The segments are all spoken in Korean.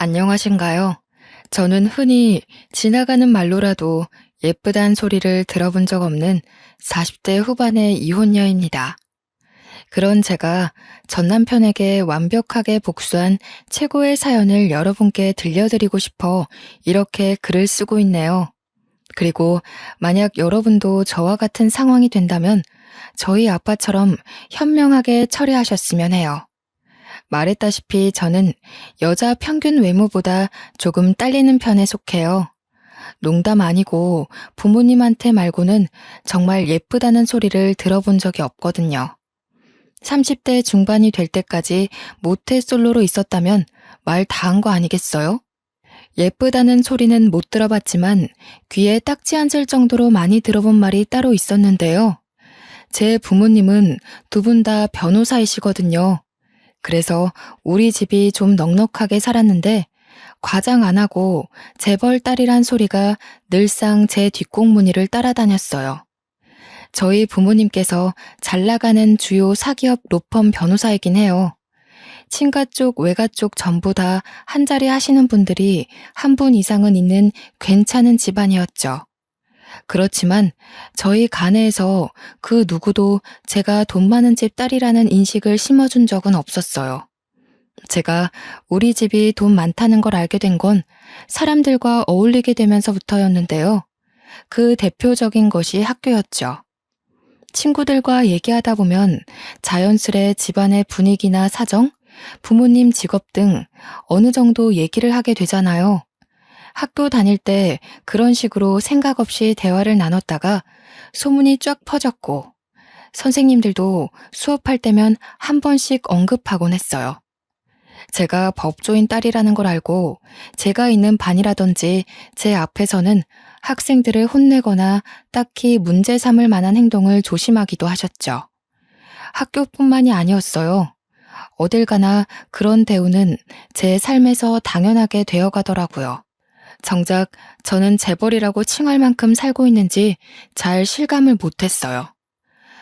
안녕하신가요? 저는 흔히 지나가는 말로라도 예쁘단 소리를 들어본 적 없는 40대 후반의 이혼녀입니다. 그런 제가 전 남편에게 완벽하게 복수한 최고의 사연을 여러분께 들려드리고 싶어 이렇게 글을 쓰고 있네요. 그리고 만약 여러분도 저와 같은 상황이 된다면 저희 아빠처럼 현명하게 처리하셨으면 해요. 말했다시피 저는 여자 평균 외모보다 조금 딸리는 편에 속해요. 농담 아니고 부모님한테 말고는 정말 예쁘다는 소리를 들어본 적이 없거든요. 30대 중반이 될 때까지 모태솔로로 있었다면 말 다 한 거 아니겠어요? 예쁘다는 소리는 못 들어봤지만 귀에 딱지 앉을 정도로 많이 들어본 말이 따로 있었는데요. 제 부모님은 두 분 다 변호사이시거든요. 그래서 우리 집이 좀 넉넉하게 살았는데 과장 안 하고 재벌 딸이란 소리가 늘상 제 뒷공무니를 따라다녔어요. 저희 부모님께서 잘 나가는 주요 사기업 로펌 변호사이긴 해요. 친가 쪽, 외가 쪽 전부 다 한 자리 하시는 분들이 한 분 이상은 있는 괜찮은 집안이었죠. 그렇지만 저희 가네에서 그 누구도 제가 돈 많은 집 딸이라는 인식을 심어준 적은 없었어요. 제가 우리 집이 돈 많다는 걸 알게 된 건 사람들과 어울리게 되면서부터였는데요. 그 대표적인 것이 학교였죠. 친구들과 얘기하다 보면 자연스레 집안의 분위기나 사정, 부모님 직업 등 어느 정도 얘기를 하게 되잖아요. 학교 다닐 때 그런 식으로 생각 없이 대화를 나눴다가 소문이 쫙 퍼졌고 선생님들도 수업할 때면 한 번씩 언급하곤 했어요. 제가 법조인 딸이라는 걸 알고 제가 있는 반이라든지 제 앞에서는 학생들을 혼내거나 딱히 문제 삼을 만한 행동을 조심하기도 하셨죠. 학교뿐만이 아니었어요. 어딜 가나 그런 대우는 제 삶에서 당연하게 되어가더라고요. 정작 저는 재벌이라고 칭할 만큼 살고 있는지 잘 실감을 못했어요.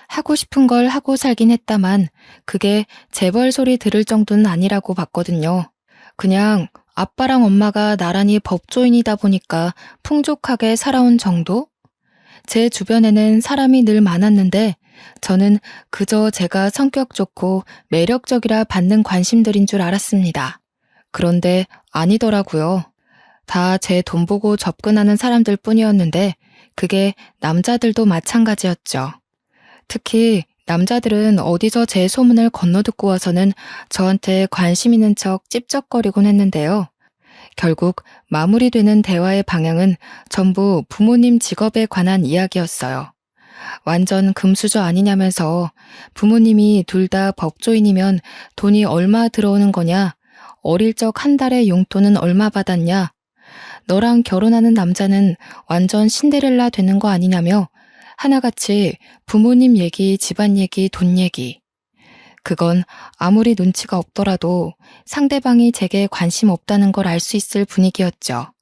하고 싶은 걸 하고 살긴 했다만 그게 재벌 소리 들을 정도는 아니라고 봤거든요. 그냥 아빠랑 엄마가 나란히 법조인이다 보니까 풍족하게 살아온 정도? 제 주변에는 사람이 늘 많았는데 저는 그저 제가 성격 좋고 매력적이라 받는 관심들인 줄 알았습니다. 그런데 아니더라고요. 다 제 돈 보고 접근하는 사람들 뿐이었는데 그게 남자들도 마찬가지였죠. 특히 남자들은 어디서 제 소문을 건너듣고 와서는 저한테 관심 있는 척 찝쩍거리곤 했는데요. 결국 마무리되는 대화의 방향은 전부 부모님 직업에 관한 이야기였어요. 완전 금수저 아니냐면서 부모님이 둘 다 법조인이면 돈이 얼마 들어오는 거냐? 어릴 적 한 달에 용돈은 얼마 받았냐? 너랑 결혼하는 남자는 완전 신데렐라 되는 거 아니냐며 하나같이 부모님 얘기, 집안 얘기, 돈 얘기. 그건 아무리 눈치가 없더라도 상대방이 제게 관심 없다는 걸 알 수 있을 분위기였죠.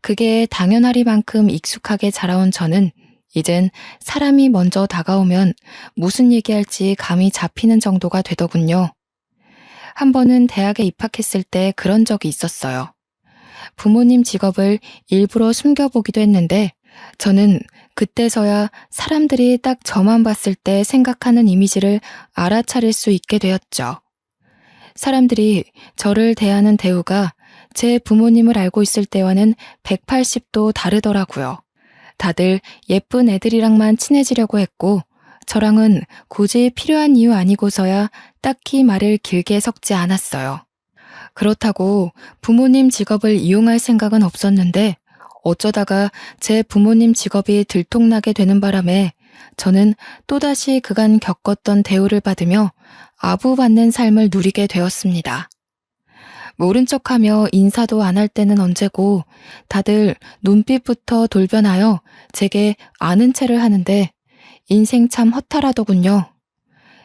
그게 당연하리만큼 익숙하게 자라온 저는 이젠 사람이 먼저 다가오면 무슨 얘기할지 감이 잡히는 정도가 되더군요. 한 번은 대학에 입학했을 때 그런 적이 있었어요. 부모님 직업을 일부러 숨겨보기도 했는데 저는 그때서야 사람들이 딱 저만 봤을 때 생각하는 이미지를 알아차릴 수 있게 되었죠. 사람들이 저를 대하는 대우가 제 부모님을 알고 있을 때와는 180도 다르더라고요. 다들 예쁜 애들이랑만 친해지려고 했고 저랑은 굳이 필요한 이유 아니고서야 딱히 말을 길게 섞지 않았어요. 그렇다고 부모님 직업을 이용할 생각은 없었는데 어쩌다가 제 부모님 직업이 들통나게 되는 바람에 저는 또다시 그간 겪었던 대우를 받으며 아부받는 삶을 누리게 되었습니다. 모른 척하며 인사도 안 할 때는 언제고 다들 눈빛부터 돌변하여 제게 아는 체를 하는데 인생 참 허탈하더군요.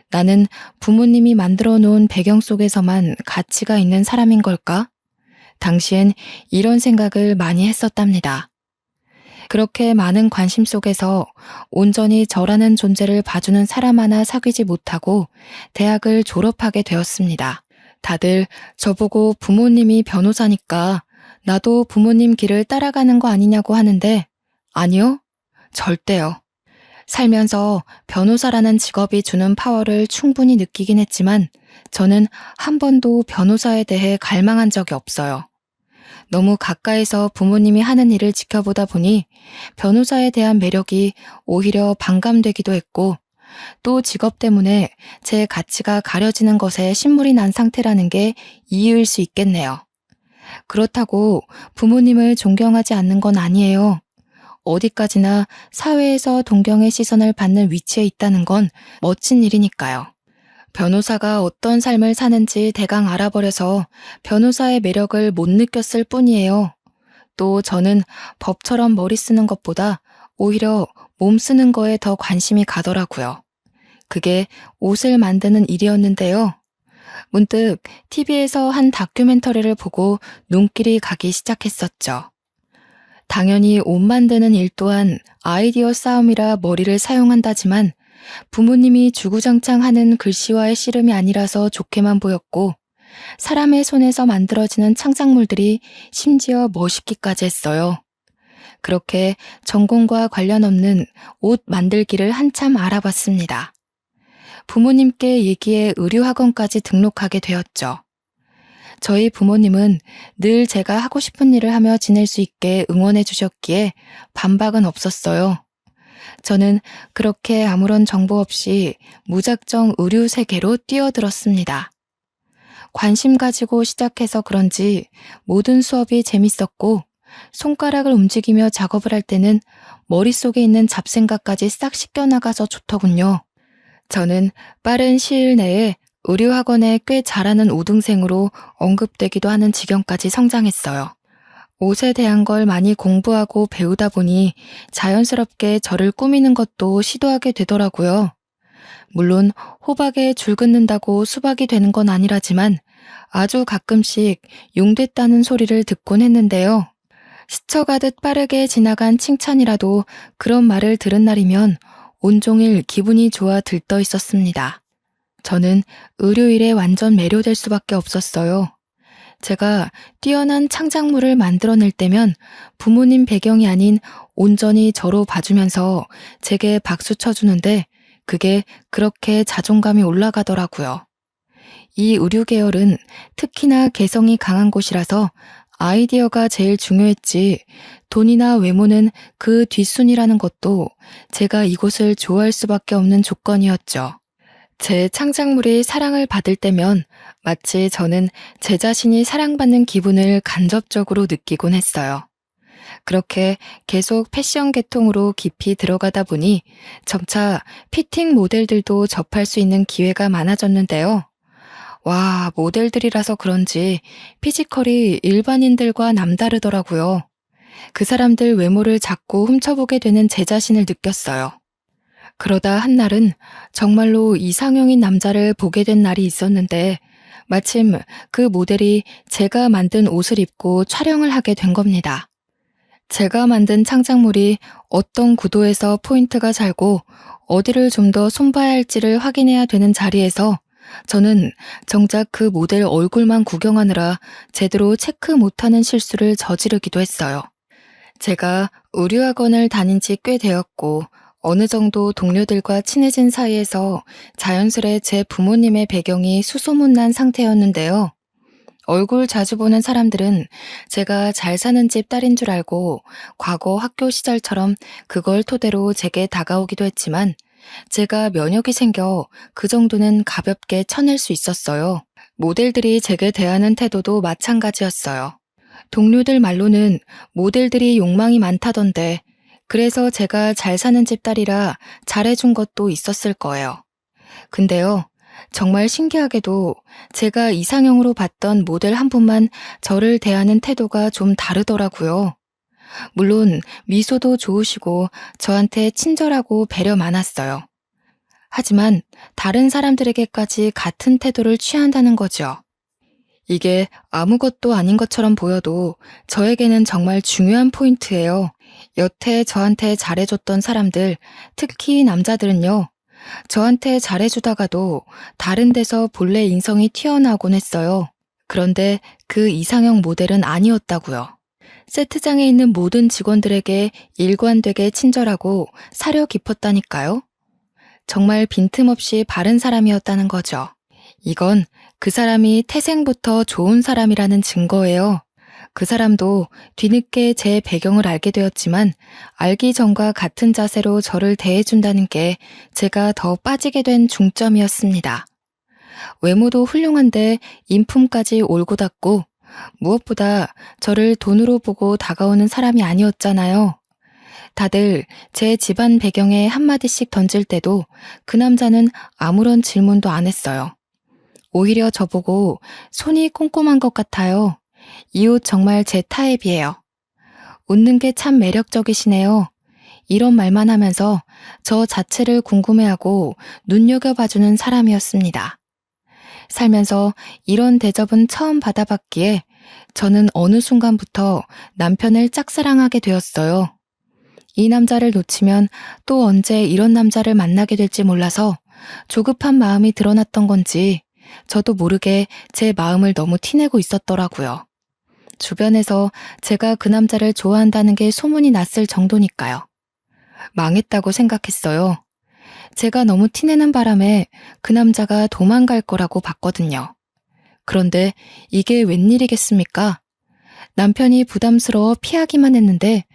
나는 부모님이 만들어 놓은 배경 속에서만 가치가 있는 사람인 걸까? 당시엔 이런 생각을 많이 했었답니다. 그렇게 많은 관심 속에서 온전히 저라는 존재를 봐주는 사람 하나 사귀지 못하고 대학을 졸업하게 되었습니다. 다들 저보고 부모님이 변호사니까 나도 부모님 길을 따라가는 거 아니냐고 하는데 아니요, 절대요. 살면서 변호사라는 직업이 주는 파워를 충분히 느끼긴 했지만 저는 한 번도 변호사에 대해 갈망한 적이 없어요. 너무 가까이서 부모님이 하는 일을 지켜보다 보니 변호사에 대한 매력이 오히려 반감되기도 했고 또 직업 때문에 제 가치가 가려지는 것에 신물이 난 상태라는 게 이유일 수 있겠네요. 그렇다고 부모님을 존경하지 않는 건 아니에요. 어디까지나 사회에서 동경의 시선을 받는 위치에 있다는 건 멋진 일이니까요. 변호사가 어떤 삶을 사는지 대강 알아버려서 변호사의 매력을 못 느꼈을 뿐이에요. 또 저는 법처럼 머리 쓰는 것보다 오히려 몸 쓰는 거에 더 관심이 가더라고요. 그게 옷을 만드는 일이었는데요. 문득 TV에서 한 다큐멘터리를 보고 눈길이 가기 시작했었죠. 당연히 옷 만드는 일 또한 아이디어 싸움이라 머리를 사용한다지만 부모님이 주구장창 하는 글씨와의 씨름이 아니라서 좋게만 보였고 사람의 손에서 만들어지는 창작물들이 심지어 멋있기까지 했어요. 그렇게 전공과 관련 없는 옷 만들기를 한참 알아봤습니다. 부모님께 얘기해 의류학원까지 등록하게 되었죠. 저희 부모님은 늘 제가 하고 싶은 일을 하며 지낼 수 있게 응원해 주셨기에 반박은 없었어요. 저는 그렇게 아무런 정보 없이 무작정 의류 세계로 뛰어들었습니다. 관심 가지고 시작해서 그런지 모든 수업이 재밌었고 손가락을 움직이며 작업을 할 때는 머릿속에 있는 잡생각까지 싹 씻겨나가서 좋더군요. 저는 빠른 시일 내에 의류학원에 꽤 잘하는 우등생으로 언급되기도 하는 지경까지 성장했어요. 옷에 대한 걸 많이 공부하고 배우다 보니 자연스럽게 저를 꾸미는 것도 시도하게 되더라고요. 물론 호박에 줄 긋는다고 수박이 되는 건 아니라지만 아주 가끔씩 용됐다는 소리를 듣곤 했는데요. 스쳐가듯 빠르게 지나간 칭찬이라도 그런 말을 들은 날이면 온종일 기분이 좋아 들떠 있었습니다. 저는 의료일에 완전 매료될 수밖에 없었어요. 제가 뛰어난 창작물을 만들어낼 때면 부모님 배경이 아닌 온전히 저로 봐주면서 제게 박수 쳐주는데 그게 그렇게 자존감이 올라가더라고요. 이 의류 계열은 특히나 개성이 강한 곳이라서 아이디어가 제일 중요했지 돈이나 외모는 그 뒷순이라는 것도 제가 이곳을 좋아할 수밖에 없는 조건이었죠. 제 창작물이 사랑을 받을 때면 마치 저는 제 자신이 사랑받는 기분을 간접적으로 느끼곤 했어요. 그렇게 계속 패션 계통으로 깊이 들어가다 보니 점차 피팅 모델들도 접할 수 있는 기회가 많아졌는데요. 와, 모델들이라서 그런지 피지컬이 일반인들과 남다르더라고요. 그 사람들 외모를 자꾸 훔쳐보게 되는 제 자신을 느꼈어요. 그러다 한날은 정말로 이상형인 남자를 보게 된 날이 있었는데 마침 그 모델이 제가 만든 옷을 입고 촬영을 하게 된 겁니다. 제가 만든 창작물이 어떤 구도에서 포인트가 살고 어디를 좀 더 손봐야 할지를 확인해야 되는 자리에서 저는 정작 그 모델 얼굴만 구경하느라 제대로 체크 못하는 실수를 저지르기도 했어요. 제가 의류학원을 다닌 지 꽤 되었고 어느 정도 동료들과 친해진 사이에서 자연스레 제 부모님의 배경이 수소문난 상태였는데요. 얼굴 자주 보는 사람들은 제가 잘 사는 집 딸인 줄 알고 과거 학교 시절처럼 그걸 토대로 제게 다가오기도 했지만 제가 면역이 생겨 그 정도는 가볍게 쳐낼 수 있었어요. 모델들이 제게 대하는 태도도 마찬가지였어요. 동료들 말로는 모델들이 욕망이 많다던데 그래서 제가 잘 사는 집 딸이라 잘해준 것도 있었을 거예요. 근데요, 정말 신기하게도 제가 이상형으로 봤던 모델 한 분만 저를 대하는 태도가 좀 다르더라고요. 물론 미소도 좋으시고 저한테 친절하고 배려 많았어요. 하지만 다른 사람들에게까지 같은 태도를 취한다는 거죠. 이게 아무것도 아닌 것처럼 보여도 저에게는 정말 중요한 포인트예요. 여태 저한테 잘해줬던 사람들, 특히 남자들은요, 저한테 잘해주다가도 다른 데서 본래 인성이 튀어나오곤 했어요. 그런데 그 이상형 모델은 아니었다고요. 세트장에 있는 모든 직원들에게 일관되게 친절하고 사려 깊었다니까요. 정말 빈틈없이 바른 사람이었다는 거죠. 이건 그 사람이 태생부터 좋은 사람이라는 증거예요. 그 사람도 뒤늦게 제 배경을 알게 되었지만 알기 전과 같은 자세로 저를 대해준다는 게 제가 더 빠지게 된 중점이었습니다. 외모도 훌륭한데 인품까지 올곧았고 무엇보다 저를 돈으로 보고 다가오는 사람이 아니었잖아요. 다들 제 집안 배경에 한마디씩 던질 때도 그 남자는 아무런 질문도 안 했어요. 오히려 저보고 손이 꼼꼼한 것 같아요. 이 옷 정말 제 타입이에요. 웃는 게 참 매력적이시네요. 이런 말만 하면서 저 자체를 궁금해하고 눈여겨봐주는 사람이었습니다. 살면서 이런 대접은 처음 받아봤기에 저는 어느 순간부터 남편을 짝사랑하게 되었어요. 이 남자를 놓치면 또 언제 이런 남자를 만나게 될지 몰라서 조급한 마음이 드러났던 건지 저도 모르게 제 마음을 너무 티내고 있었더라고요. 주변에서 제가 그 남자를 좋아한다는 게 소문이 났을 정도니까요. 망했다고 생각했어요. 제가 너무 티내는 바람에 그 남자가 도망갈 거라고 봤거든요. 그런데 이게 웬일이겠습니까? 남편이 부담스러워 피하기만 했는데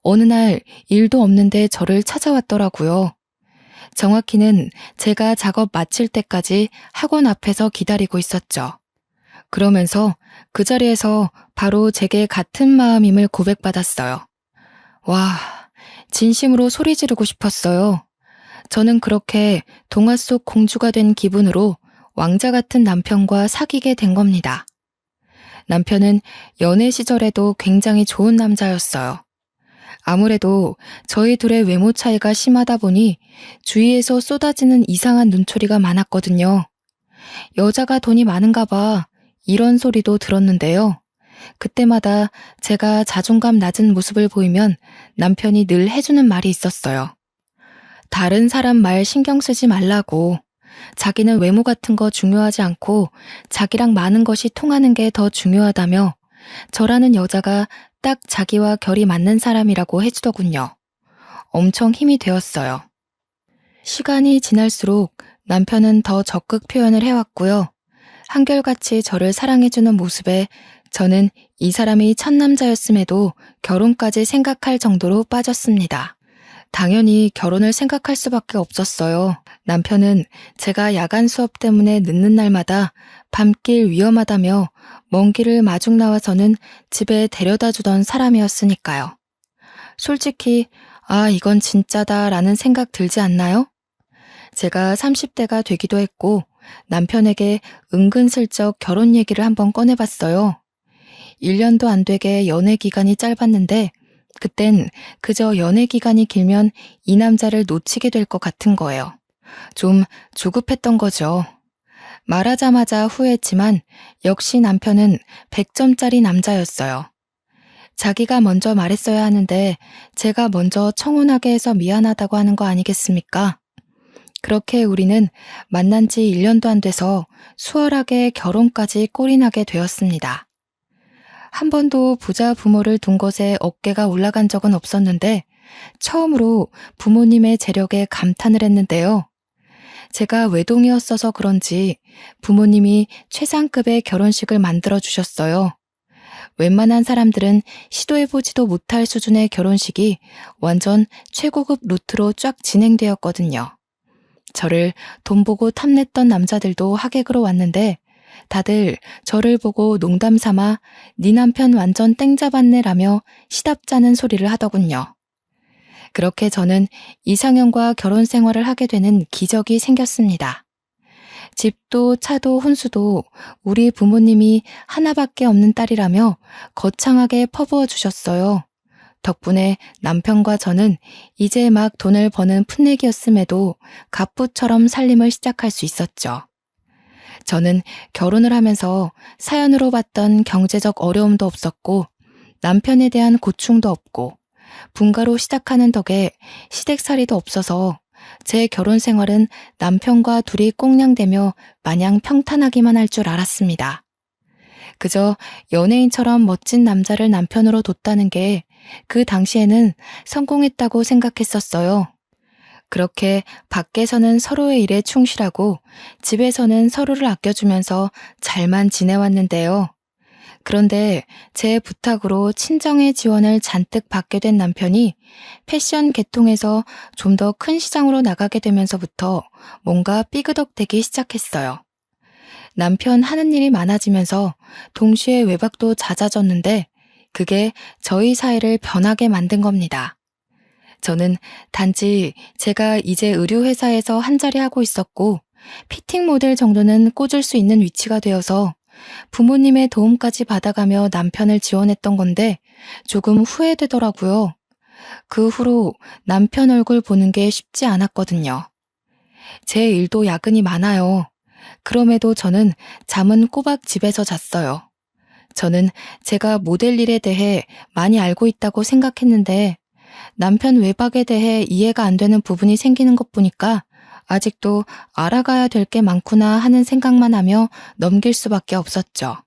어느 날 일도 없는데 저를 찾아왔더라고요. 정확히는 제가 작업 마칠 때까지 학원 앞에서 기다리고 있었죠. 그러면서 그 자리에서 바로 제게 같은 마음임을 고백받았어요. 와, 진심으로 소리 지르고 싶었어요. 저는 그렇게 동화 속 공주가 된 기분으로 왕자 같은 남편과 사귀게 된 겁니다. 남편은 연애 시절에도 굉장히 좋은 남자였어요. 아무래도 저희 둘의 외모 차이가 심하다 보니 주위에서 쏟아지는 이상한 눈초리가 많았거든요. 여자가 돈이 많은가 봐 이런 소리도 들었는데요. 그때마다 제가 자존감 낮은 모습을 보이면 남편이 늘 해주는 말이 있었어요. 다른 사람 말 신경 쓰지 말라고. 자기는 외모 같은 거 중요하지 않고 자기랑 많은 것이 통하는 게 더 중요하다며 저라는 여자가 딱 자기와 결이 맞는 사람이라고 해주더군요. 엄청 힘이 되었어요. 시간이 지날수록 남편은 더 적극 표현을 해왔고요. 한결같이 저를 사랑해주는 모습에 저는 이 사람이 첫 남자였음에도 결혼까지 생각할 정도로 빠졌습니다. 당연히 결혼을 생각할 수밖에 없었어요. 남편은 제가 야간 수업 때문에 늦는 날마다 밤길 위험하다며 먼 길을 마중 나와서는 집에 데려다 주던 사람이었으니까요. 솔직히 이건 진짜다라는 생각 들지 않나요? 제가 30대가 되기도 했고 남편에게 은근슬쩍 결혼 얘기를 한번 꺼내봤어요. 1년도 안 되게 연애 기간이 짧았는데 그땐 그저 연애 기간이 길면 이 남자를 놓치게 될 것 같은 거예요. 좀 조급했던 거죠. 말하자마자 후회했지만 역시 남편은 100점짜리 남자였어요. 자기가 먼저 말했어야 하는데 제가 먼저 청혼하게 해서 미안하다고 하는 거 아니겠습니까? 그렇게 우리는 만난 지 1년도 안 돼서 수월하게 결혼까지 꼴이나게 되었습니다. 한 번도 부자 부모를 둔 것에 어깨가 올라간 적은 없었는데 처음으로 부모님의 재력에 감탄을 했는데요. 제가 외동이었어서 그런지 부모님이 최상급의 결혼식을 만들어 주셨어요. 웬만한 사람들은 시도해보지도 못할 수준의 결혼식이 완전 최고급 루트로 쫙 진행되었거든요. 저를 돈 보고 탐냈던 남자들도 하객으로 왔는데 다들 저를 보고 농담 삼아 네 남편 완전 땡 잡았네 라며 시답잖은 소리를 하더군요. 그렇게 저는 이상형과 결혼 생활을 하게 되는 기적이 생겼습니다. 집도 차도 혼수도 우리 부모님이 하나밖에 없는 딸이라며 거창하게 퍼부어 주셨어요. 덕분에 남편과 저는 이제 막 돈을 버는 풋내기였음에도 갑부처럼 살림을 시작할 수 있었죠. 저는 결혼을 하면서 사연으로 봤던 경제적 어려움도 없었고 남편에 대한 고충도 없고 분가로 시작하는 덕에 시댁살이도 없어서 제 결혼 생활은 남편과 둘이 꽁냥대며 마냥 평탄하기만 할 줄 알았습니다. 그저 연예인처럼 멋진 남자를 남편으로 뒀다는 게 그 당시에는 성공했다고 생각했었어요. 그렇게 밖에서는 서로의 일에 충실하고 집에서는 서로를 아껴주면서 잘만 지내왔는데요. 그런데 제 부탁으로 친정의 지원을 잔뜩 받게 된 남편이 패션 계통에서 좀 더 큰 시장으로 나가게 되면서부터 뭔가 삐그덕대기 시작했어요. 남편 하는 일이 많아지면서 동시에 외박도 잦아졌는데 그게 저희 사이를 변하게 만든 겁니다. 저는 단지 제가 이제 의류회사에서 한 자리 하고 있었고 피팅 모델 정도는 꽂을 수 있는 위치가 되어서 부모님의 도움까지 받아가며 남편을 지원했던 건데 조금 후회되더라고요. 그 후로 남편 얼굴 보는 게 쉽지 않았거든요. 제 일도 야근이 많아요. 그럼에도 저는 잠은 꼬박 집에서 잤어요. 저는 제가 모델 일에 대해 많이 알고 있다고 생각했는데 남편 외박에 대해 이해가 안 되는 부분이 생기는 것 보니까 아직도 알아가야 될 게 많구나 하는 생각만 하며 넘길 수밖에 없었죠.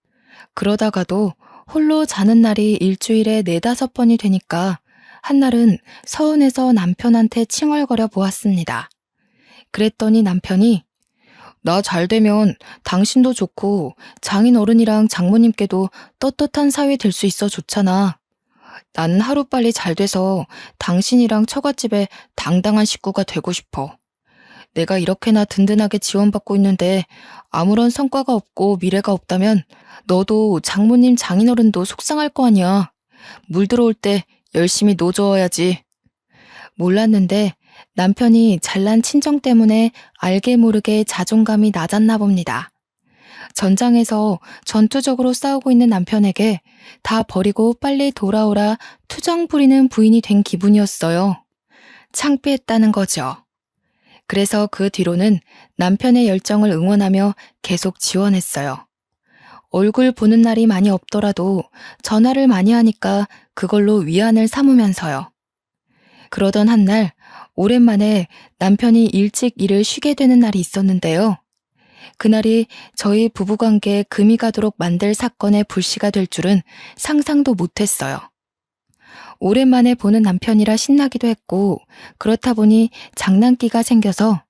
그러다가도 홀로 자는 날이 일주일에 4~5번이 되니까 한날은 서운해서 남편한테 칭얼거려 보았습니다. 그랬더니 남편이 나 잘 되면 당신도 좋고 장인 어른이랑 장모님께도 떳떳한 사위 될 수 있어 좋잖아. 나는 하루빨리 잘 돼서 당신이랑 처갓집에 당당한 식구가 되고 싶어. 내가 이렇게나 든든하게 지원받고 있는데 아무런 성과가 없고 미래가 없다면 너도 장모님 장인어른도 속상할 거 아니야. 물 들어올 때 열심히 노저어야지. 몰랐는데 남편이 잘난 친정 때문에 알게 모르게 자존감이 낮았나 봅니다. 전장에서 전투적으로 싸우고 있는 남편에게 다 버리고 빨리 돌아오라 투정 부리는 부인이 된 기분이었어요. 창피했다는 거죠. 그래서 그 뒤로는 남편의 열정을 응원하며 계속 지원했어요. 얼굴 보는 날이 많이 없더라도 전화를 많이 하니까 그걸로 위안을 삼으면서요. 그러던 한날 오랜만에 남편이 일찍 일을 쉬게 되는 날이 있었는데요. 그날이 저희 부부관계에 금이 가도록 만들 사건의 불씨가 될 줄은 상상도 못했어요. 오랜만에 보는 남편이라 신나기도 했고 그렇다 보니 장난기가 생겨서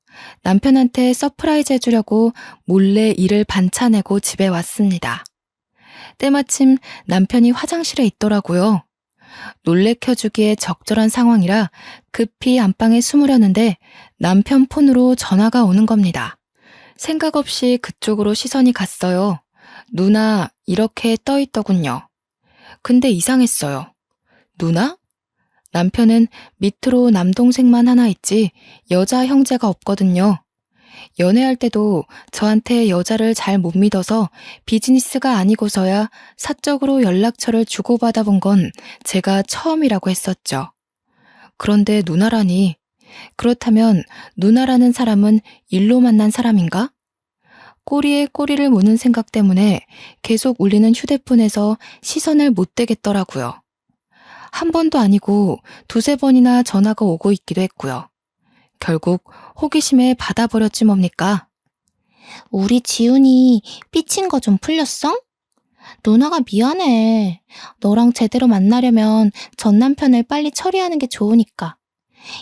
남편한테 서프라이즈 해주려고 몰래 일을 반차내고 집에 왔습니다. 때마침 남편이 화장실에 있더라고요. 놀래켜주기에 적절한 상황이라 급히 안방에 숨으려는데 남편 폰으로 전화가 오는 겁니다. 생각 없이 그쪽으로 시선이 갔어요. 누나 이렇게 떠있더군요. 근데 이상했어요. 누나? 남편은 밑으로 남동생만 하나 있지 여자 형제가 없거든요. 연애할 때도 저한테 여자를 잘 못 믿어서 비즈니스가 아니고서야 사적으로 연락처를 주고받아 본 건 제가 처음이라고 했었죠. 그런데 누나라니, 그렇다면 누나라는 사람은 일로 만난 사람인가? 꼬리에 꼬리를 무는 생각 때문에 계속 울리는 휴대폰에서 시선을 못 떼겠더라고요. 한 번도 아니고 2~3번이나 전화가 오고 있기도 했고요. 결국 호기심에 받아버렸지 뭡니까? 우리 지훈이 삐친 거 좀 풀렸어? 누나가 미안해. 너랑 제대로 만나려면 전 남편을 빨리 처리하는 게 좋으니까.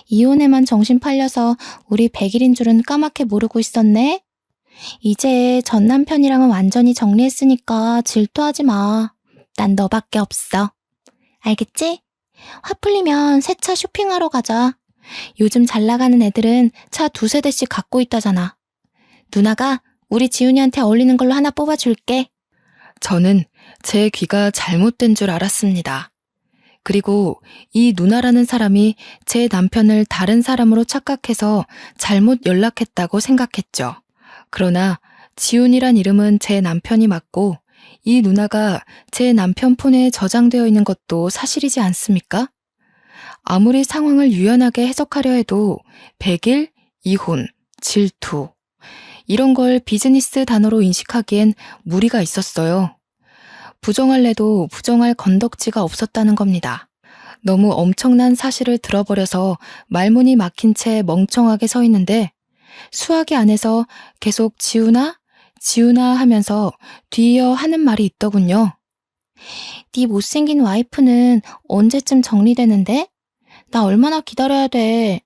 이혼에만 정신 팔려서 우리 100일인 줄은 까맣게 모르고 있었네. 이제 전 남편이랑은 완전히 정리했으니까 질투하지 마. 난 너밖에 없어. 알겠지? 화 풀리면 새 차 쇼핑하러 가자. 요즘 잘 나가는 애들은 차 2~3대씩 갖고 있다잖아. 누나가 우리 지훈이한테 어울리는 걸로 하나 뽑아줄게. 저는 제 귀가 잘못된 줄 알았습니다. 그리고 이 누나라는 사람이 제 남편을 다른 사람으로 착각해서 잘못 연락했다고 생각했죠. 그러나 지훈이란 이름은 제 남편이 맞고 이 누나가 제 남편 폰에 저장되어 있는 것도 사실이지 않습니까? 아무리 상황을 유연하게 해석하려 해도 100일, 이혼, 질투 이런 걸 비즈니스 단어로 인식하기엔 무리가 있었어요. 부정할래도 부정할 건덕지가 없었다는 겁니다. 너무 엄청난 사실을 들어버려서 말문이 막힌 채 멍청하게 서 있는데 수화기 안에서 계속 지훈아? 지훈아 하면서 뒤이어 하는 말이 있더군요. 네 못생긴 와이프는 언제쯤 정리되는데? 나 얼마나 기다려야 돼.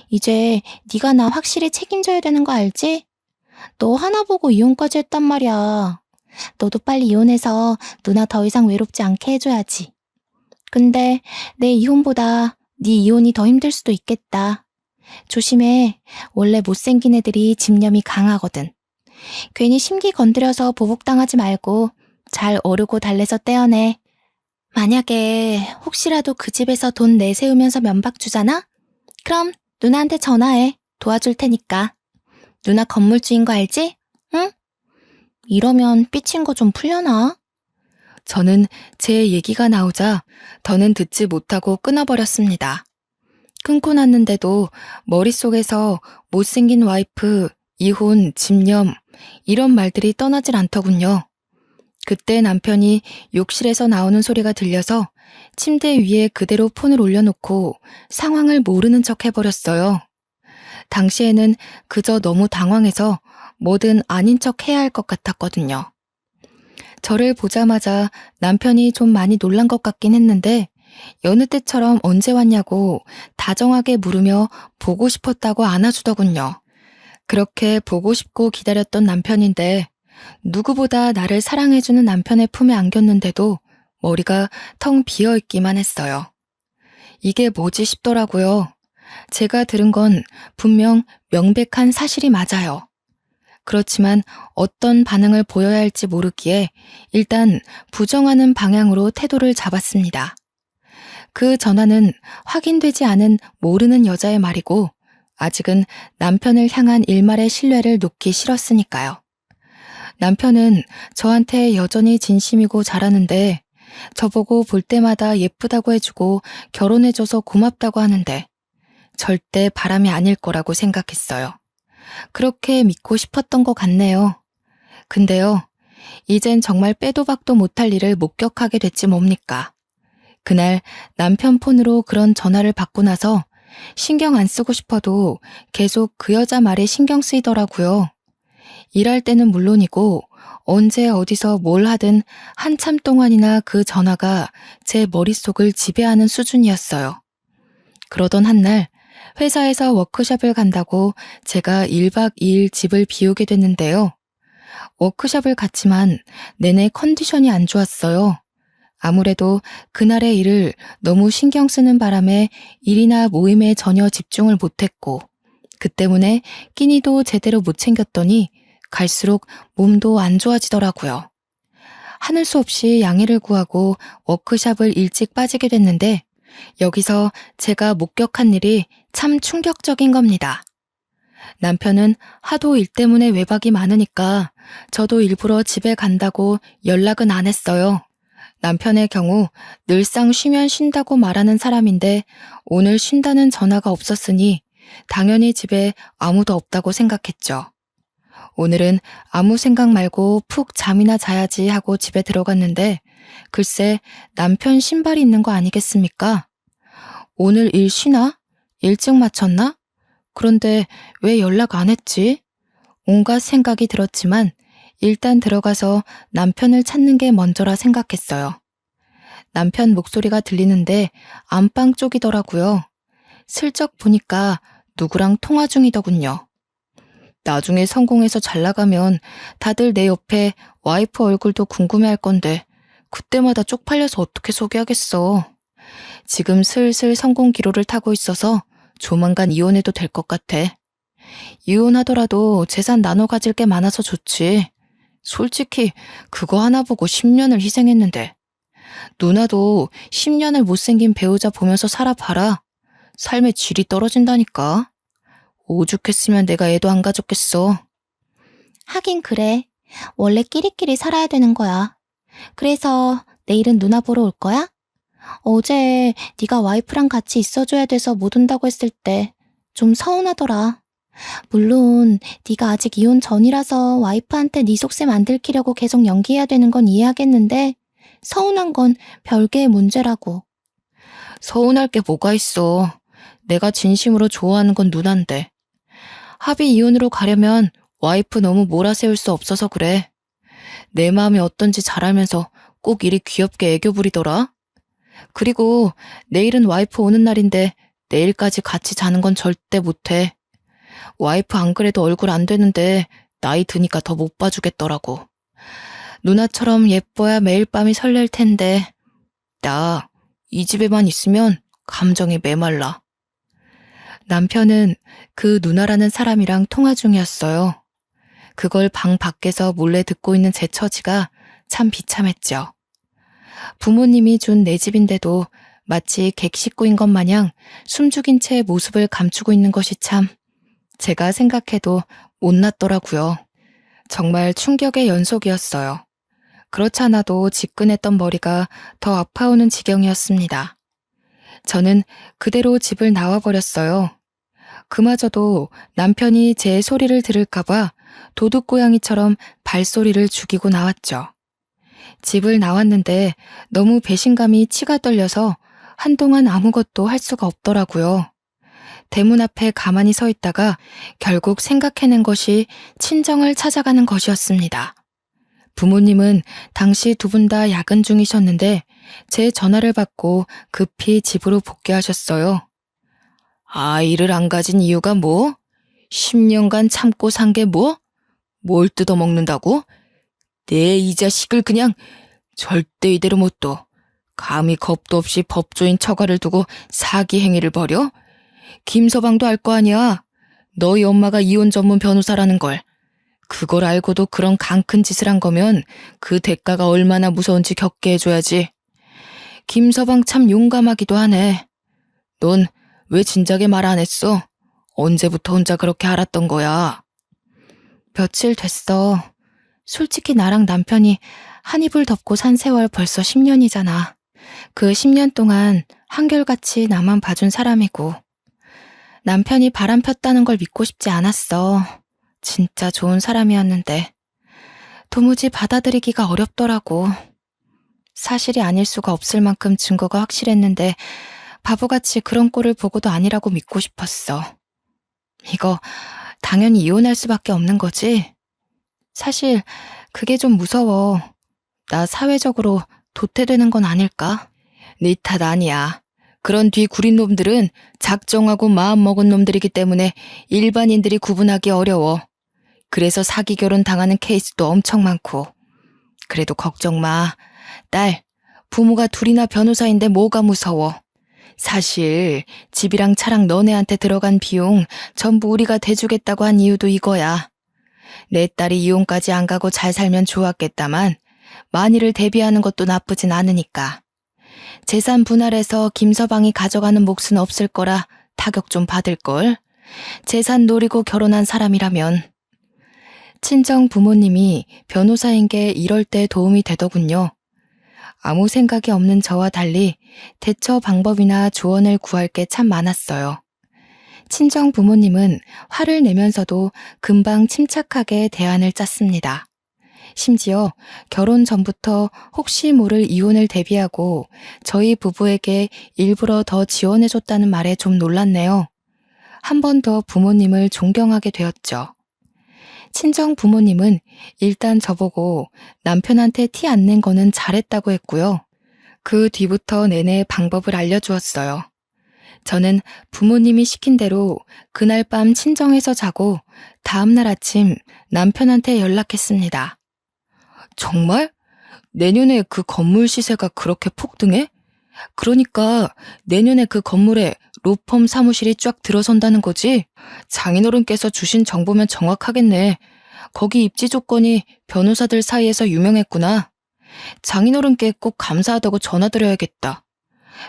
이제 네가 나 확실히 책임져야 되는 거 알지? 너 하나 보고 이혼까지 했단 말이야. 너도 빨리 이혼해서 누나 더 이상 외롭지 않게 해줘야지. 근데 내 이혼보다 네 이혼이 더 힘들 수도 있겠다. 조심해. 원래 못생긴 애들이 집념이 강하거든. 괜히 심기 건드려서 보복당하지 말고 잘 어르고 달래서 떼어내. 만약에 혹시라도 그 집에서 돈 내세우면서 면박 주잖아? 그럼 누나한테 전화해. 도와줄 테니까. 누나 건물주인 거 알지? 응? 이러면 삐친 거 좀 풀려나? 저는 제 얘기가 나오자 더는 듣지 못하고 끊어버렸습니다. 끊고 났는데도 머릿속에서 못생긴 와이프, 이혼, 집념 이런 말들이 떠나질 않더군요. 그때 남편이 욕실에서 나오는 소리가 들려서 침대 위에 그대로 폰을 올려놓고 상황을 모르는 척 해버렸어요. 당시에는 그저 너무 당황해서 뭐든 아닌 척 해야 할 것 같았거든요. 저를 보자마자 남편이 좀 많이 놀란 것 같긴 했는데 여느 때처럼 언제 왔냐고 다정하게 물으며 보고 싶었다고 안아주더군요. 그렇게 보고 싶고 기다렸던 남편인데 누구보다 나를 사랑해주는 남편의 품에 안겼는데도 머리가 텅 비어있기만 했어요. 이게 뭐지 싶더라고요. 제가 들은 건 분명 명백한 사실이 맞아요. 그렇지만 어떤 반응을 보여야 할지 모르기에 일단 부정하는 방향으로 태도를 잡았습니다. 그 전화는 확인되지 않은 모르는 여자의 말이고 아직은 남편을 향한 일말의 신뢰를 놓기 싫었으니까요. 남편은 저한테 여전히 진심이고 잘하는데 저보고 볼 때마다 예쁘다고 해주고 결혼해줘서 고맙다고 하는데 절대 바람이 아닐 거라고 생각했어요. 그렇게 믿고 싶었던 것 같네요. 근데요, 이젠 정말 빼도 박도 못할 일을 목격하게 됐지 뭡니까? 그날 남편 폰으로 그런 전화를 받고 나서 신경 안 쓰고 싶어도 계속 그 여자 말에 신경 쓰이더라고요. 일할 때는 물론이고 언제 어디서 뭘 하든 한참 동안이나 그 전화가 제 머릿속을 지배하는 수준이었어요. 그러던 한날 회사에서 워크숍을 간다고 제가 1박 2일 집을 비우게 됐는데요. 워크숍을 갔지만 내내 컨디션이 안 좋았어요. 아무래도 그날의 일을 너무 신경 쓰는 바람에 일이나 모임에 전혀 집중을 못했고 그 때문에 끼니도 제대로 못 챙겼더니 갈수록 몸도 안 좋아지더라고요. 하늘 수 없이 양해를 구하고 워크숍을 일찍 빠지게 됐는데 여기서 제가 목격한 일이 참 충격적인 겁니다. 남편은 하도 일 때문에 외박이 많으니까 저도 일부러 집에 간다고 연락은 안 했어요. 남편의 경우 늘상 쉬면 쉰다고 말하는 사람인데 오늘 쉰다는 전화가 없었으니 당연히 집에 아무도 없다고 생각했죠. 오늘은 아무 생각 말고 푹 잠이나 자야지 하고 집에 들어갔는데 글쎄 남편 신발이 있는 거 아니겠습니까? 오늘 일 쉬나? 일찍 마쳤나? 그런데 왜 연락 안 했지? 온갖 생각이 들었지만 일단 들어가서 남편을 찾는 게 먼저라 생각했어요. 남편 목소리가 들리는데 안방 쪽이더라고요. 슬쩍 보니까 누구랑 통화 중이더군요. 나중에 성공해서 잘 나가면 다들 내 옆에 와이프 얼굴도 궁금해할 건데 그때마다 쪽팔려서 어떻게 소개하겠어. 지금 슬슬 성공 기로를 타고 있어서 조만간 이혼해도 될 것 같아. 이혼하더라도 재산 나눠 가질 게 많아서 좋지. 솔직히 그거 하나 보고 10년을 희생했는데 누나도 10년을 못생긴 배우자 보면서 살아봐라. 삶의 질이 떨어진다니까. 오죽했으면 내가 애도 안 가졌겠어. 하긴 그래. 원래 끼리끼리 살아야 되는 거야. 그래서 내일은 누나 보러 올 거야? 어제 네가 와이프랑 같이 있어줘야 돼서 못 온다고 했을 때 좀 서운하더라. 물론 네가 아직 이혼 전이라서 와이프한테 네 속셈 안 들키려고 계속 연기해야 되는 건 이해하겠는데 서운한 건 별개의 문제라고. 서운할 게 뭐가 있어. 내가 진심으로 좋아하는 건 누난데. 합의 이혼으로 가려면 와이프 너무 몰아세울 수 없어서 그래. 내 마음이 어떤지 잘 알면서 꼭 이리 귀엽게 애교 부리더라. 그리고 내일은 와이프 오는 날인데 내일까지 같이 자는 건 절대 못해. 와이프 안 그래도 얼굴 안 되는데 나이 드니까 더 못 봐주겠더라고. 누나처럼 예뻐야 매일 밤이 설렐 텐데 나 이 집에만 있으면 감정이 메말라. 남편은 그 누나라는 사람이랑 통화 중이었어요. 그걸 방 밖에서 몰래 듣고 있는 제 처지가 참 비참했죠. 부모님이 준 내 집인데도 마치 객식구인 것 마냥 숨죽인 채 모습을 감추고 있는 것이 참 제가 생각해도 못났더라고요. 정말 충격의 연속이었어요. 그렇지 않아도 지끈했던 머리가 더 아파오는 지경이었습니다. 저는 그대로 집을 나와버렸어요. 그마저도 남편이 제 소리를 들을까봐 도둑고양이처럼 발소리를 죽이고 나왔죠. 집을 나왔는데 너무 배신감이 치가 떨려서 한동안 아무것도 할 수가 없더라고요. 대문 앞에 가만히 서 있다가 결국 생각해낸 것이 친정을 찾아가는 것이었습니다. 부모님은 당시 두 분 다 야근 중이셨는데 제 전화를 받고 급히 집으로 복귀하셨어요. 아이를 안 가진 이유가 뭐? 10년간 참고 산 게 뭐? 뭘 뜯어먹는다고? 내 이 자식을 그냥 절대 이대로 못 둬. 감히 겁도 없이 법조인 처가를 두고 사기 행위를 벌여? 김서방도 알 거 아니야. 너희 엄마가 이혼 전문 변호사라는 걸. 그걸 알고도 그런 강큰 짓을 한 거면 그 대가가 얼마나 무서운지 겪게 해줘야지. 김서방 참 용감하기도 하네. 넌 왜 진작에 말 안 했어? 언제부터 혼자 그렇게 알았던 거야? 며칠 됐어. 솔직히 나랑 남편이 한 이불 덮고 산 세월 벌써 10년이잖아. 그 10년 동안 한결같이 나만 봐준 사람이고 남편이 바람 폈다는 걸 믿고 싶지 않았어. 진짜 좋은 사람이었는데 도무지 받아들이기가 어렵더라고. 사실이 아닐 수가 없을 만큼 증거가 확실했는데 바보같이 그런 꼴을 보고도 아니라고 믿고 싶었어. 이거 당연히 이혼할 수밖에 없는 거지? 사실 그게 좀 무서워. 나 사회적으로 도태되는 건 아닐까? 네 탓 아니야. 그런 뒤 구린 놈들은 작정하고 마음 먹은 놈들이기 때문에 일반인들이 구분하기 어려워. 그래서 사기 결혼 당하는 케이스도 엄청 많고. 그래도 걱정 마. 딸, 부모가 둘이나 변호사인데 뭐가 무서워. 사실 집이랑 차랑 너네한테 들어간 비용 전부 우리가 대주겠다고 한 이유도 이거야. 내 딸이 이혼까지 안 가고 잘 살면 좋았겠다만 만일을 대비하는 것도 나쁘진 않으니까. 재산 분할해서 김서방이 가져가는 몫은 없을 거라 타격 좀 받을걸. 재산 노리고 결혼한 사람이라면. 친정 부모님이 변호사인 게 이럴 때 도움이 되더군요. 아무 생각이 없는 저와 달리 대처 방법이나 조언을 구할 게 참 많았어요. 친정 부모님은 화를 내면서도 금방 침착하게 대안을 짰습니다. 심지어 결혼 전부터 혹시 모를 이혼을 대비하고 저희 부부에게 일부러 더 지원해줬다는 말에 좀 놀랐네요. 한 번 더 부모님을 존경하게 되었죠. 친정 부모님은 일단 저보고 남편한테 티 안 낸 거는 잘했다고 했고요. 그 뒤부터 내내 방법을 알려주었어요. 저는 부모님이 시킨 대로 그날 밤 친정에서 자고 다음날 아침 남편한테 연락했습니다. 정말? 내년에 그 건물 시세가 그렇게 폭등해? 그러니까 내년에 그 건물에 로펌 사무실이 쫙 들어선다는 거지? 장인어른께서 주신 정보면 정확하겠네. 거기 입지 조건이 변호사들 사이에서 유명했구나. 장인어른께 꼭 감사하다고 전화드려야겠다.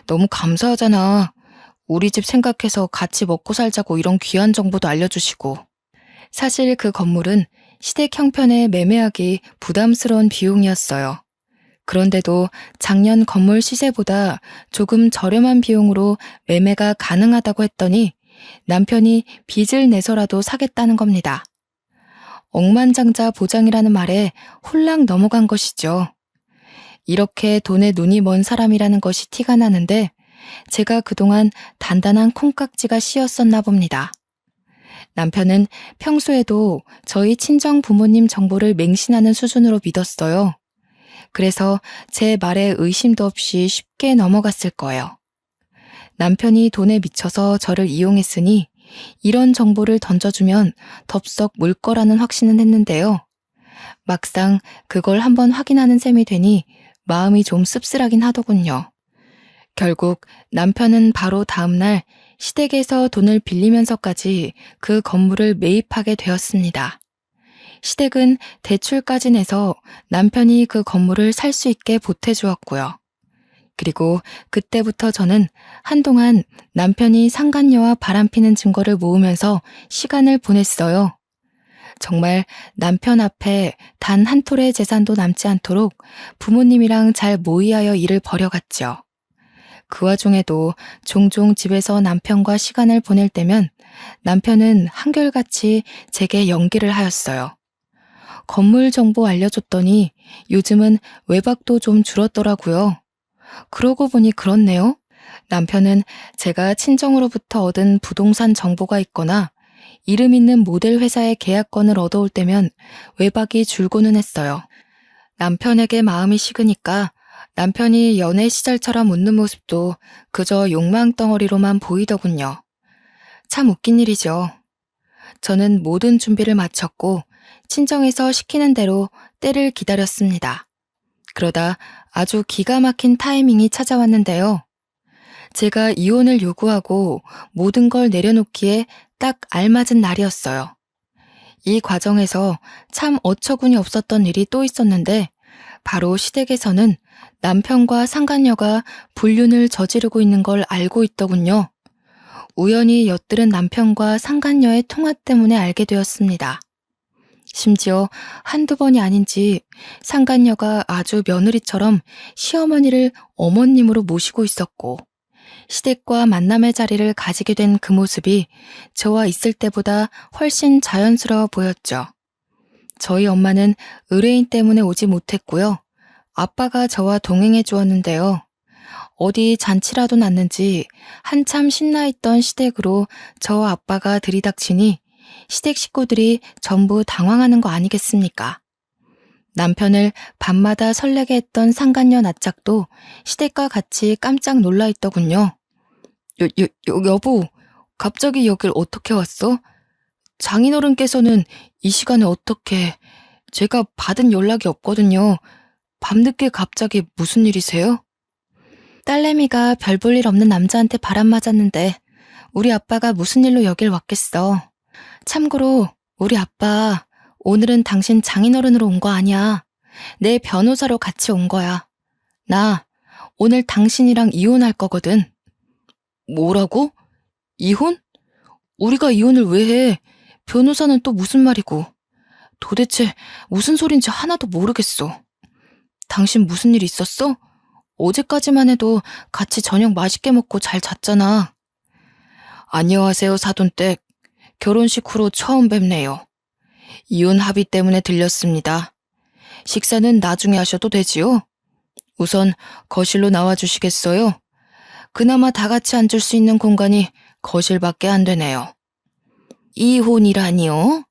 너무 감사하잖아. 우리 집 생각해서 같이 먹고 살자고 이런 귀한 정보도 알려주시고. 사실 그 건물은 시댁 형편에 매매하기 부담스러운 비용이었어요. 그런데도 작년 건물 시세보다 조금 저렴한 비용으로 매매가 가능하다고 했더니 남편이 빚을 내서라도 사겠다는 겁니다. 억만장자 보장이라는 말에 홀랑 넘어간 것이죠. 이렇게 돈에 눈이 먼 사람이라는 것이 티가 나는데 제가 그동안 단단한 콩깍지가 씌었었나 봅니다. 남편은 평소에도 저희 친정 부모님 정보를 맹신하는 수준으로 믿었어요. 그래서 제 말에 의심도 없이 쉽게 넘어갔을 거예요. 남편이 돈에 미쳐서 저를 이용했으니 이런 정보를 던져주면 덥석 물 거라는 확신은 했는데요. 막상 그걸 한번 확인하는 셈이 되니 마음이 좀 씁쓸하긴 하더군요. 결국 남편은 바로 다음날 시댁에서 돈을 빌리면서까지 그 건물을 매입하게 되었습니다. 시댁은 대출까지 내서 남편이 그 건물을 살 수 있게 보태주었고요. 그리고 그때부터 저는 한동안 남편이 상간녀와 바람피는 증거를 모으면서 시간을 보냈어요. 정말 남편 앞에 단 한 톨의 재산도 남지 않도록 부모님이랑 잘 모의하여 일을 벌여갔죠. 그 와중에도 종종 집에서 남편과 시간을 보낼 때면 남편은 한결같이 제게 연기를 하였어요. 건물 정보 알려줬더니 요즘은 외박도 좀 줄었더라고요. 그러고 보니 그렇네요. 남편은 제가 친정으로부터 얻은 부동산 정보가 있거나 이름 있는 모델 회사의 계약권을 얻어올 때면 외박이 줄고는 했어요. 남편에게 마음이 식으니까 남편이 연애 시절처럼 웃는 모습도 그저 욕망 덩어리로만 보이더군요. 참 웃긴 일이죠. 저는 모든 준비를 마쳤고 친정에서 시키는 대로 때를 기다렸습니다. 그러다 아주 기가 막힌 타이밍이 찾아왔는데요. 제가 이혼을 요구하고 모든 걸 내려놓기에 딱 알맞은 날이었어요. 이 과정에서 참 어처구니 없었던 일이 또 있었는데 바로 시댁에서는 남편과 상간녀가 불륜을 저지르고 있는 걸 알고 있더군요. 우연히 엿들은 남편과 상간녀의 통화 때문에 알게 되었습니다. 심지어 한두 번이 아닌지 상간녀가 아주 며느리처럼 시어머니를 어머님으로 모시고 있었고 시댁과 만남의 자리를 가지게 된 그 모습이 저와 있을 때보다 훨씬 자연스러워 보였죠. 저희 엄마는 의뢰인 때문에 오지 못했고요. 아빠가 저와 동행해 주었는데요. 어디 잔치라도 났는지 한참 신나 있던 시댁으로 저와 아빠가 들이닥치니 시댁 식구들이 전부 당황하는 거 아니겠습니까? 남편을 밤마다 설레게 했던 상간녀 낯짝도 시댁과 같이 깜짝 놀라 있더군요. 여보, 갑자기 여길 어떻게 왔어? 장인어른께서는 이 시간에 어떻게... 제가 받은 연락이 없거든요. 밤늦게 갑자기 무슨 일이세요? 딸내미가 별 볼 일 없는 남자한테 바람 맞았는데 우리 아빠가 무슨 일로 여길 왔겠어. 참고로 우리 아빠 오늘은 당신 장인어른으로 온 거 아니야. 내 변호사로 같이 온 거야. 나 오늘 당신이랑 이혼할 거거든. 뭐라고? 이혼? 우리가 이혼을 왜 해? 변호사는 또 무슨 말이고. 도대체 무슨 소린지 하나도 모르겠어. 당신 무슨 일 있었어? 어제까지만 해도 같이 저녁 맛있게 먹고 잘 잤잖아. 안녕하세요, 사돈댁. 결혼식 후로 처음 뵙네요. 이혼 합의 때문에 들렸습니다. 식사는 나중에 하셔도 되지요? 우선 거실로 나와주시겠어요? 그나마 다 같이 앉을 수 있는 공간이 거실밖에 안 되네요. 이혼이라니요?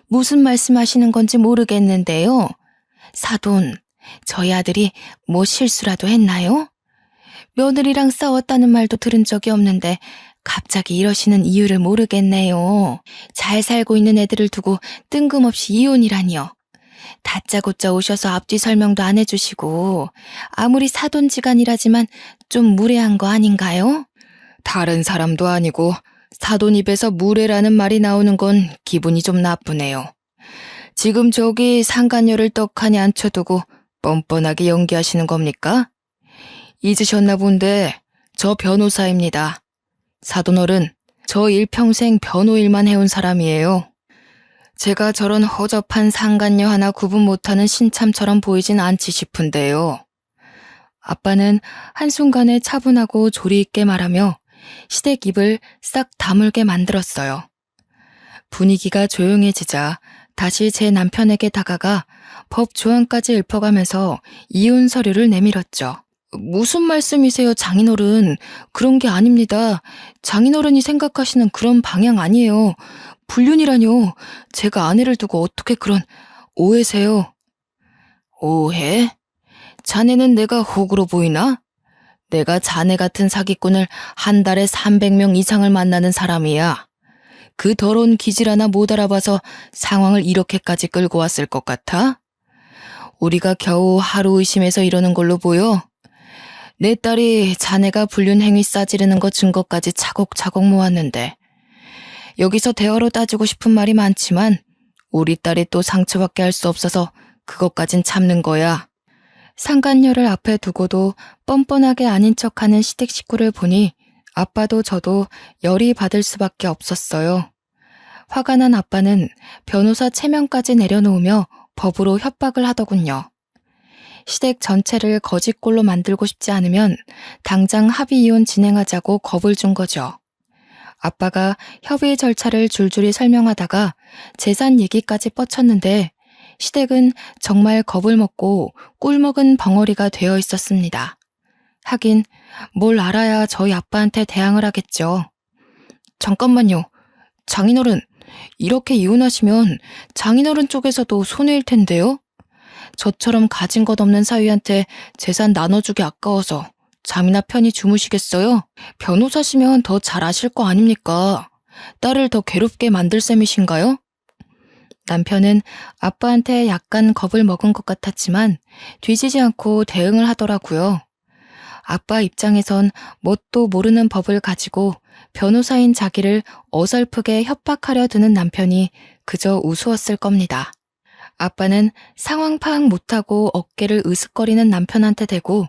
무슨 말씀하시는 건지 모르겠는데요. 사돈, 저희 아들이 뭐 실수라도 했나요? 며느리랑 싸웠다는 말도 들은 적이 없는데 갑자기 이러시는 이유를 모르겠네요. 잘 살고 있는 애들을 두고 뜬금없이 이혼이라니요. 다짜고짜 오셔서 앞뒤 설명도 안 해주시고 아무리 사돈지간이라지만 좀 무례한 거 아닌가요? 다른 사람도 아니고 사돈 입에서 무례라는 말이 나오는 건 기분이 좀 나쁘네요. 지금 저기 상간녀를 떡하니 앉혀두고 뻔뻔하게 연기하시는 겁니까? 잊으셨나 본데 저 변호사입니다. 사돈어른, 저 일평생 변호 일만 해온 사람이에요. 제가 저런 허접한 상간녀 하나 구분 못하는 신참처럼 보이진 않지 싶은데요. 아빠는 한순간에 차분하고 조리 있게 말하며 시댁 입을 싹 다물게 만들었어요. 분위기가 조용해지자 다시 제 남편에게 다가가 법 조항까지 읊어가면서 이혼 서류를 내밀었죠. 무슨 말씀이세요, 장인어른? 그런 게 아닙니다. 장인어른이 생각하시는 그런 방향 아니에요. 불륜이라뇨. 제가 아내를 두고 어떻게 그런 오해세요? 오해? 자네는 내가 호구로 보이나? 내가 자네 같은 사기꾼을 한 달에 300명 이상을 만나는 사람이야. 그 더러운 기질 하나 못 알아봐서 상황을 이렇게까지 끌고 왔을 것 같아? 우리가 겨우 하루 의심해서 이러는 걸로 보여? 내 딸이 자네가 불륜 행위 싸지르는 거 증거까지 차곡차곡 모았는데 여기서 대화로 따지고 싶은 말이 많지만 우리 딸이 또 상처받게 할 수 없어서 그것까진 참는 거야. 상간녀를 앞에 두고도 뻔뻔하게 아닌 척하는 시댁 식구를 보니 아빠도 저도 열이 받을 수밖에 없었어요. 화가 난 아빠는 변호사 체면까지 내려놓으며 법으로 협박을 하더군요. 시댁 전체를 거짓골로 만들고 싶지 않으면 당장 합의 이혼 진행하자고 겁을 준 거죠. 아빠가 협의 절차를 줄줄이 설명하다가 재산 얘기까지 뻗쳤는데 시댁은 정말 겁을 먹고 꿀먹은 벙어리가 되어 있었습니다. 하긴 뭘 알아야 저희 아빠한테 대항을 하겠죠. 잠깐만요. 장인어른, 이렇게 이혼하시면 장인어른 쪽에서도 손해일 텐데요? 저처럼 가진 것 없는 사위한테 재산 나눠주기 아까워서 잠이나 편히 주무시겠어요? 변호사시면 더 잘 아실 거 아닙니까? 딸을 더 괴롭게 만들 셈이신가요? 남편은 아빠한테 약간 겁을 먹은 것 같았지만 뒤지지 않고 대응을 하더라고요. 아빠 입장에선 뭣도 모르는 법을 가지고 변호사인 자기를 어설프게 협박하려 드는 남편이 그저 우스웠을 겁니다. 아빠는 상황 파악 못하고 어깨를 으쓱거리는 남편한테 대고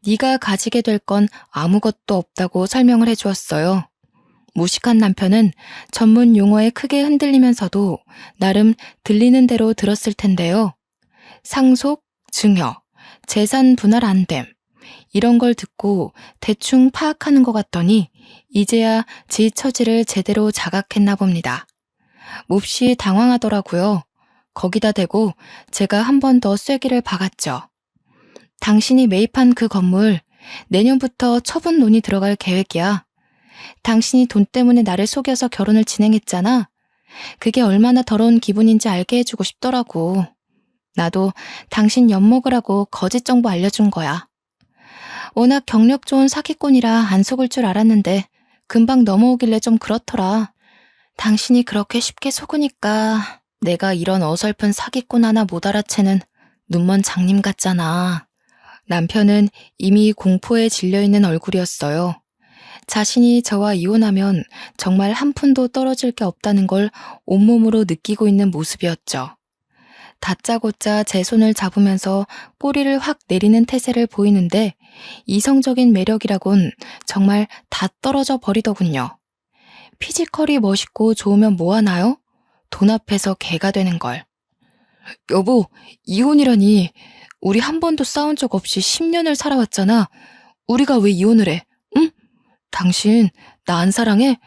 네가 가지게 될 건 아무것도 없다고 설명을 해주었어요. 무식한 남편은 전문 용어에 크게 흔들리면서도 나름 들리는 대로 들었을 텐데요. 상속, 증여, 재산 분할 안 됨. 이런 걸 듣고 대충 파악하는 것 같더니 이제야 지 처지를 제대로 자각했나 봅니다. 몹시 당황하더라고요. 거기다 대고 제가 한 번 더 쐐기를 박았죠. 당신이 매입한 그 건물 내년부터 처분론이 들어갈 계획이야. 당신이 돈 때문에 나를 속여서 결혼을 진행했잖아. 그게 얼마나 더러운 기분인지 알게 해주고 싶더라고. 나도 당신 엿먹으라고 거짓 정보 알려준 거야. 워낙 경력 좋은 사기꾼이라 안 속을 줄 알았는데 금방 넘어오길래 좀 그렇더라. 당신이 그렇게 쉽게 속으니까 내가 이런 어설픈 사기꾼 하나 못 알아채는 눈먼 장님 같잖아. 남편은 이미 공포에 질려있는 얼굴이었어요. 자신이 저와 이혼하면 정말 한 푼도 떨어질 게 없다는 걸 온몸으로 느끼고 있는 모습이었죠. 다짜고짜 제 손을 잡으면서 꼬리를 확 내리는 태세를 보이는데 이성적인 매력이라곤 정말 다 떨어져 버리더군요. 피지컬이 멋있고 좋으면 뭐하나요? 돈 앞에서 개가 되는 걸. 여보, 이혼이라니. 우리 한 번도 싸운 적 없이 10년을 살아왔잖아. 우리가 왜 이혼을 해? 응? 당신, 나 안 사랑해?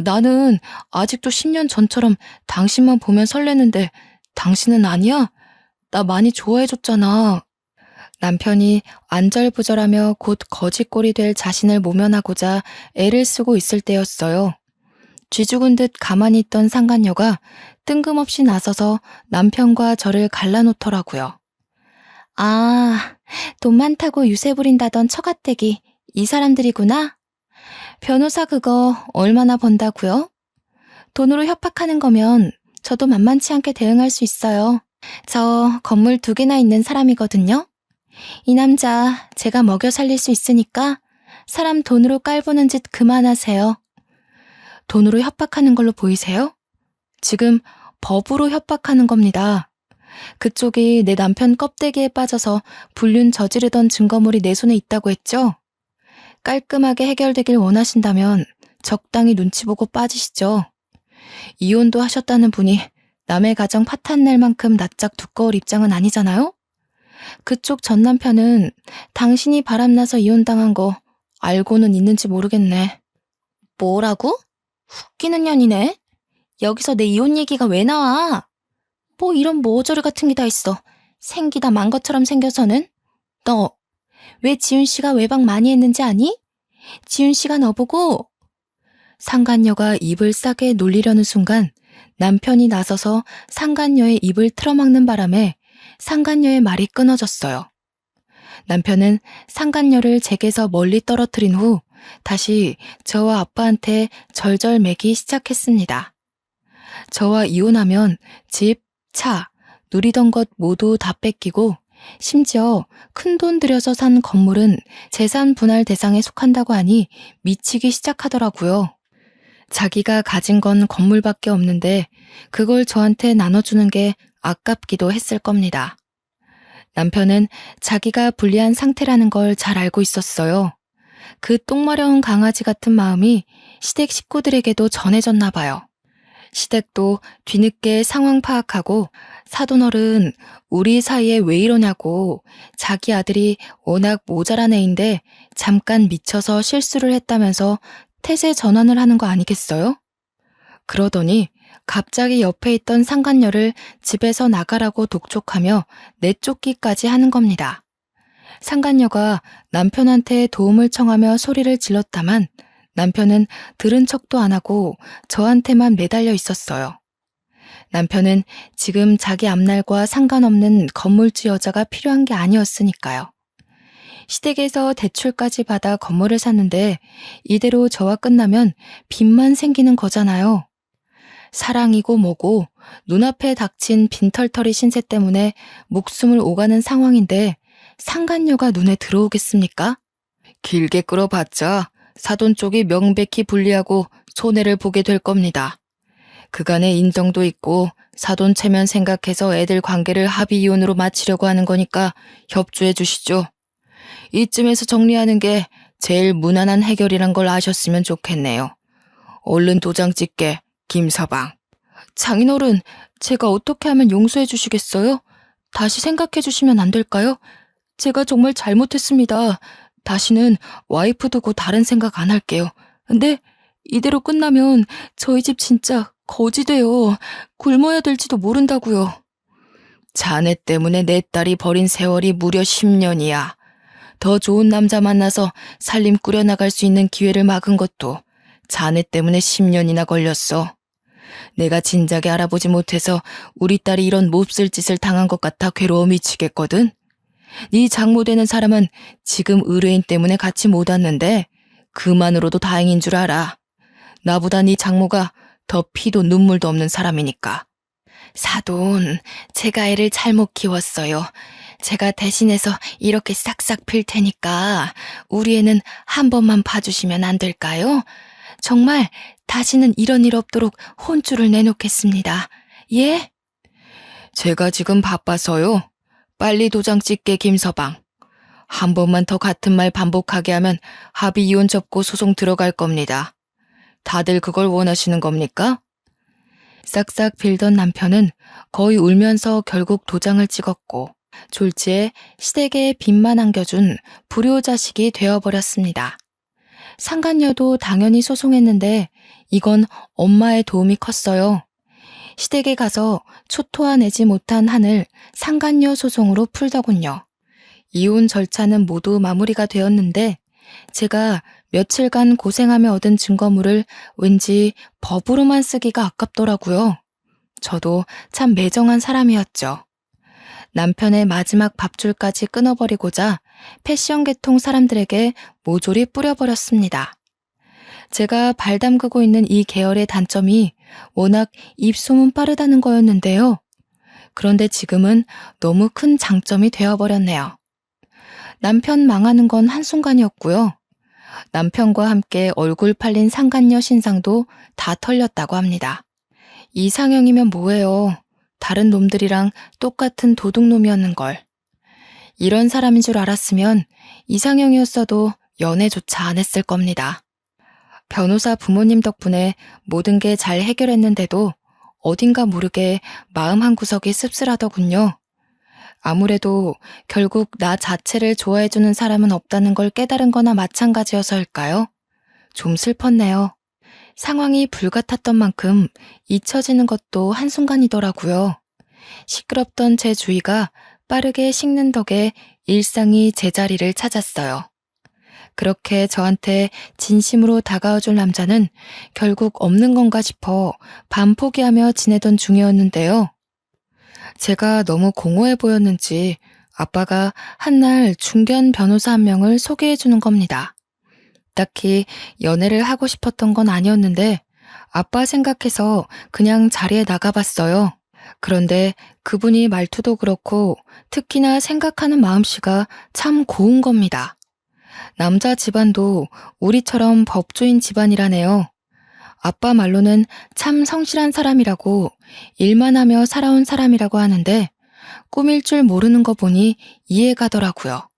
나는 아직도 10년 전처럼 당신만 보면 설레는데 당신은 아니야? 나 많이 좋아해줬잖아. 남편이 안절부절하며 곧 거짓골이 될 자신을 모면하고자 애를 쓰고 있을 때였어요. 쥐죽은 듯 가만히 있던 상간녀가 뜬금없이 나서서 남편과 저를 갈라놓더라고요. 아, 돈 많다고 유세 부린다던 처가댁이 이 사람들이구나? 변호사 그거 얼마나 번다고요? 돈으로 협박하는 거면 저도 만만치 않게 대응할 수 있어요. 저 건물 2개나 있는 사람이거든요. 이 남자 제가 먹여 살릴 수 있으니까 사람 돈으로 깔보는 짓 그만하세요. 돈으로 협박하는 걸로 보이세요? 지금 법으로 협박하는 겁니다. 그쪽이 내 남편 껍데기에 빠져서 불륜 저지르던 증거물이 내 손에 있다고 했죠? 깔끔하게 해결되길 원하신다면 적당히 눈치 보고 빠지시죠. 이혼도 하셨다는 분이 남의 가정 파탄낼 만큼 낯짝 두꺼울 입장은 아니잖아요? 그쪽 전 남편은 당신이 바람나서 이혼당한 거 알고는 있는지 모르겠네. 뭐라고? 웃기는 년이네. 여기서 내 이혼 얘기가 왜 나와? 뭐 이런 모저리 같은 게 다 있어. 생기다 만 것처럼 생겨서는. 너 왜 지훈 씨가 외박 많이 했는지 아니? 지훈 씨가 너보고 상간녀가 입을 싸게 놀리려는 순간 남편이 나서서 상간녀의 입을 틀어막는 바람에 상간녀의 말이 끊어졌어요. 남편은 상간녀를 제게서 멀리 떨어뜨린 후 다시 저와 아빠한테 절절매기 시작했습니다. 저와 이혼하면 집, 차, 누리던 것 모두 다 뺏기고 심지어 큰돈 들여서 산 건물은 재산 분할 대상에 속한다고 하니 미치기 시작하더라고요. 자기가 가진 건 건물밖에 없는데 그걸 저한테 나눠주는 게 아깝기도 했을 겁니다. 남편은 자기가 불리한 상태라는 걸 잘 알고 있었어요. 그 똥마려운 강아지 같은 마음이 시댁 식구들에게도 전해졌나 봐요. 시댁도 뒤늦게 상황 파악하고 사돈어른 우리 사이에 왜 이러냐고 자기 아들이 워낙 모자란 애인데 잠깐 미쳐서 실수를 했다면서 태세 전환을 하는 거 아니겠어요? 그러더니 갑자기 옆에 있던 상간녀를 집에서 나가라고 독촉하며 내쫓기까지 하는 겁니다. 상간녀가 남편한테 도움을 청하며 소리를 질렀다만 남편은 들은 척도 안 하고 저한테만 매달려 있었어요. 남편은 지금 자기 앞날과 상관없는 건물주 여자가 필요한 게 아니었으니까요. 시댁에서 대출까지 받아 건물을 샀는데 이대로 저와 끝나면 빚만 생기는 거잖아요. 사랑이고 뭐고 눈앞에 닥친 빈털터리 신세 때문에 목숨을 오가는 상황인데 상간녀가 눈에 들어오겠습니까? 길게 끌어봤자 사돈 쪽이 명백히 불리하고 손해를 보게 될 겁니다. 그간의 인정도 있고 사돈 체면 생각해서 애들 관계를 합의 이혼으로 마치려고 하는 거니까 협조해 주시죠. 이쯤에서 정리하는 게 제일 무난한 해결이란 걸 아셨으면 좋겠네요. 얼른 도장 찍게, 김서방. 장인어른, 제가 어떻게 하면 용서해 주시겠어요? 다시 생각해 주시면 안 될까요? 제가 정말 잘못했습니다. 다시는 와이프 두고 다른 생각 안 할게요. 근데 이대로 끝나면 저희 집 진짜 거지 돼요. 굶어야 될지도 모른다고요. 자네 때문에 내 딸이 버린 세월이 무려 10년이야. 더 좋은 남자 만나서 살림 꾸려나갈 수 있는 기회를 막은 것도 자네 때문에 10년이나 걸렸어. 내가 진작에 알아보지 못해서 우리 딸이 이런 몹쓸 짓을 당한 것 같아 괴로워 미치겠거든. 네 장모 되는 사람은 지금 의뢰인 때문에 같이 못 왔는데 그만으로도 다행인 줄 알아. 나보다 네 장모가 더 피도 눈물도 없는 사람이니까. 사돈, 제가 애를 잘못 키웠어요. 제가 대신해서 이렇게 싹싹 필 테니까 우리 애는 한 번만 봐주시면 안 될까요? 정말 다시는 이런 일 없도록 혼쭐을 내놓겠습니다. 예? 제가 지금 바빠서요. 빨리 도장 찍게 김서방. 한 번만 더 같은 말 반복하게 하면 합의 이혼 접고 소송 들어갈 겁니다. 다들 그걸 원하시는 겁니까? 싹싹 빌던 남편은 거의 울면서 결국 도장을 찍었고 졸지에 시댁에 빚만 안겨준 불효자식이 되어버렸습니다. 상간녀도 당연히 소송했는데 이건 엄마의 도움이 컸어요. 시댁에 가서 초토화내지 못한 한을 상간녀 소송으로 풀더군요. 이혼 절차는 모두 마무리가 되었는데 제가 며칠간 고생하며 얻은 증거물을 왠지 법으로만 쓰기가 아깝더라고요. 저도 참 매정한 사람이었죠. 남편의 마지막 밥줄까지 끊어버리고자 패션 계통 사람들에게 모조리 뿌려버렸습니다. 제가 발 담그고 있는 이 계열의 단점이 워낙 입소문 빠르다는 거였는데요. 그런데 지금은 너무 큰 장점이 되어버렸네요. 남편 망하는 건 한순간이었고요. 남편과 함께 얼굴 팔린 상간녀 신상도 다 털렸다고 합니다. 이상형이면 뭐예요? 다른 놈들이랑 똑같은 도둑놈이었는걸. 이런 사람인 줄 알았으면 이상형이었어도 연애조차 안 했을 겁니다. 변호사 부모님 덕분에 모든 게 잘 해결했는데도 어딘가 모르게 마음 한구석이 씁쓸하더군요. 아무래도 결국 나 자체를 좋아해주는 사람은 없다는 걸 깨달은 거나 마찬가지여서일까요? 좀 슬펐네요. 상황이 불같았던 만큼 잊혀지는 것도 한순간이더라고요. 시끄럽던 제 주위가 빠르게 식는 덕에 일상이 제자리를 찾았어요. 그렇게 저한테 진심으로 다가와줄 남자는 결국 없는 건가 싶어 반 포기하며 지내던 중이었는데요. 제가 너무 공허해 보였는지 아빠가 한날 중견 변호사 한 명을 소개해 주는 겁니다. 딱히 연애를 하고 싶었던 건 아니었는데 아빠 생각해서 그냥 자리에 나가봤어요. 그런데 그분이 말투도 그렇고 특히나 생각하는 마음씨가 참 고운 겁니다. 남자 집안도 우리처럼 법조인 집안이라네요. 아빠 말로는 참 성실한 사람이라고 일만 하며 살아온 사람이라고 하는데 꾸밀 줄 모르는 거 보니 이해가더라고요.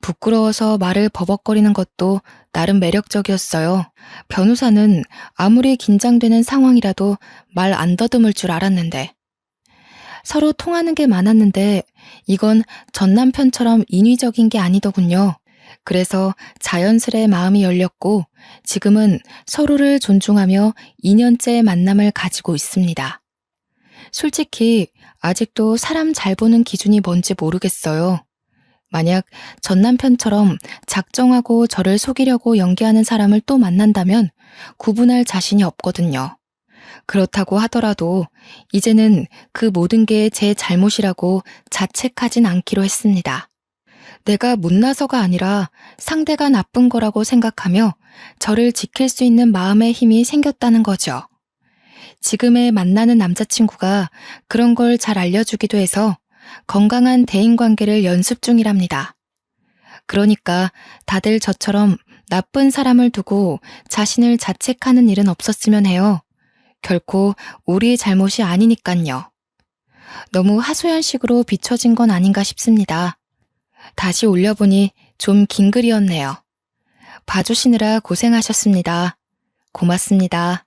부끄러워서 말을 버벅거리는 것도 나름 매력적이었어요. 변호사는 아무리 긴장되는 상황이라도 말 안 더듬을 줄 알았는데 서로 통하는 게 많았는데 이건 전 남편처럼 인위적인 게 아니더군요. 그래서 자연스레 마음이 열렸고 지금은 서로를 존중하며 2년째 만남을 가지고 있습니다. 솔직히 아직도 사람 잘 보는 기준이 뭔지 모르겠어요. 만약 전 남편처럼 작정하고 저를 속이려고 연기하는 사람을 또 만난다면 구분할 자신이 없거든요. 그렇다고 하더라도 이제는 그 모든 게 제 잘못이라고 자책하진 않기로 했습니다. 내가 못나서가 아니라 상대가 나쁜 거라고 생각하며 저를 지킬 수 있는 마음의 힘이 생겼다는 거죠. 지금의 만나는 남자친구가 그런 걸 잘 알려주기도 해서 건강한 대인관계를 연습 중이랍니다. 그러니까 다들 저처럼 나쁜 사람을 두고 자신을 자책하는 일은 없었으면 해요. 결코 우리의 잘못이 아니니깐요. 너무 하소연식으로 비춰진 건 아닌가 싶습니다. 다시 올려보니 좀 긴 글이었네요. 봐주시느라 고생하셨습니다. 고맙습니다.